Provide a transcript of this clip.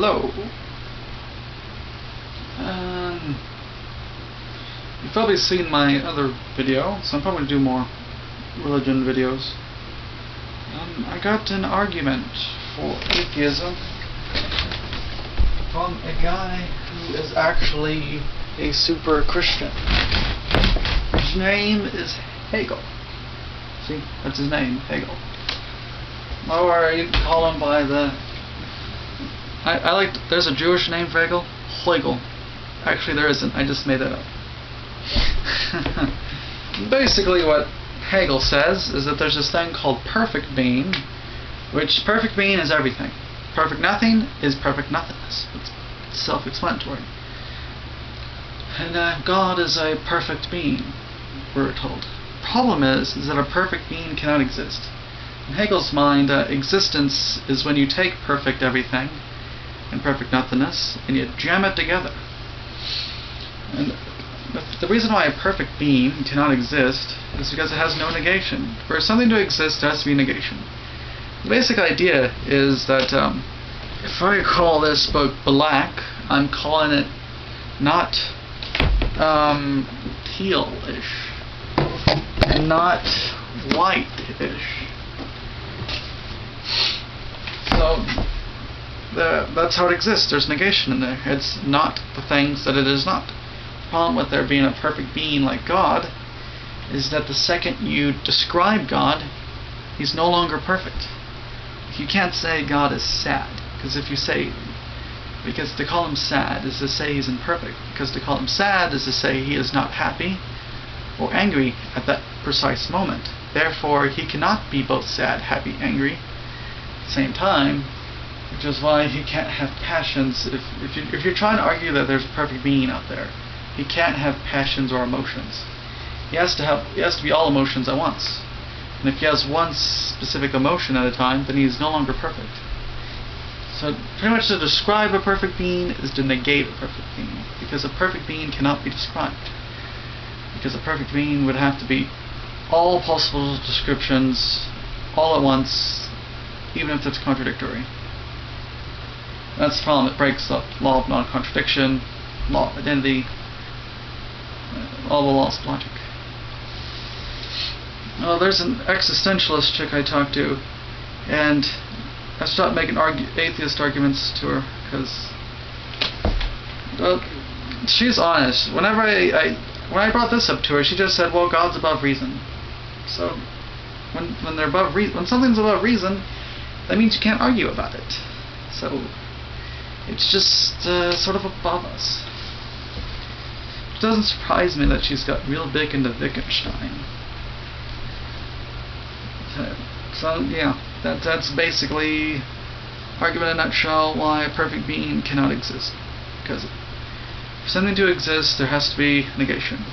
Hello. You've probably seen my other video, so I'm probably going to do more religion videos. I got an argument for atheism from a guy who is actually a super Christian. His name is Hegel. See, that's his name, Hegel. Or you can call him by the... I like... There's a Jewish name for Hegel. Hegel. Actually, there isn't. I just made that up. Basically, what Hegel says is that there's this thing called perfect being, which perfect being is everything. Perfect nothing is perfect nothingness. It's self-explanatory. And God is a perfect being, we're told. Problem is that a perfect being cannot exist. In Hegel's mind, existence is when you take perfect everything and perfect nothingness and you jam it together. And the reason why a perfect being cannot exist is because it has no negation. For something to exist, there has to be negation. The basic idea is that if I call this book black, I'm calling it not teal-ish, not white-ish. So that's how it exists. There's negation in there. It's not the things that it is not. The problem with there being a perfect being like God is that the second you describe God, he's no longer perfect. You can't say God is sad, because to call him sad is to say he's imperfect, because to call him sad is to say he is not happy or angry at that precise moment. Therefore, he cannot be both sad, happy, angry at the same time, which is why he can't have passions. If you're trying to argue that there's a perfect being out there, he can't have passions or emotions. He has to be all emotions at once. And if he has one specific emotion at a time, then he is no longer perfect. So pretty much to describe a perfect being is to negate a perfect being, because a perfect being cannot be described. Because a perfect being would have to be all possible descriptions all at once, even if it's contradictory. That's the problem. It breaks the law of non-contradiction, law of identity, all the laws of logic. Well, there's an existentialist chick I talked to, and I stopped making atheist arguments to her because, well, she's honest. When I brought this up to her, she just said, "Well, God's above reason." So, when something's above reason, that means you can't argue about it. So, it's just sort of above us. It doesn't surprise me that she's got real big into Wittgenstein. So yeah, that's basically argument in a nutshell why a perfect being cannot exist. Because for something to exist, there has to be negation.